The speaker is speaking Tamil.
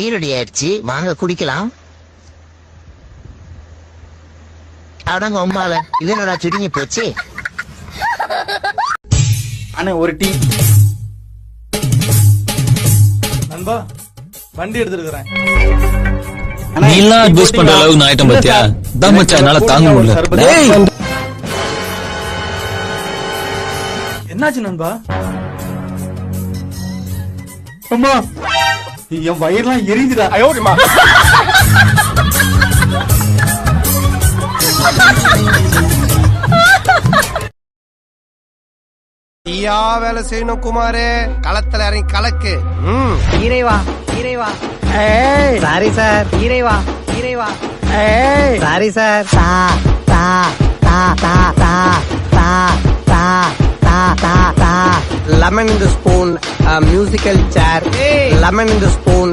டீ ரெடி ஆயிடுச்சு, வாங்க குடிக்கலாம். அடங்க உம்மால இது என்னடா சுருங்கி போச்சு. அண்ணே ஒரு டீ. நண்பா வண்டி எடுத்துருக்கிறேன். நீ எல்லாம் அட்வைஸ் பண்ற அளவுக்கு நான் ஐட்டம் பாத்தியா? தான் மச்சான் என்னால தாங்க முடியல. என்னாச்சு நண்பா? அம்மா என் வயிறுலாம் எரியுதுடா. அயோடிமா. தீயா வேலை செய்யணும் குமாரே, களத்துல இறங்கி கலக்கு. இறைவா இறைவா, சாரி சார். இறைவா இறைவா, சாரி சார். தா தா தா தா தா தா தா தா தா தா. Lemon in the spoon, a musical chair. Lemon in the spoon.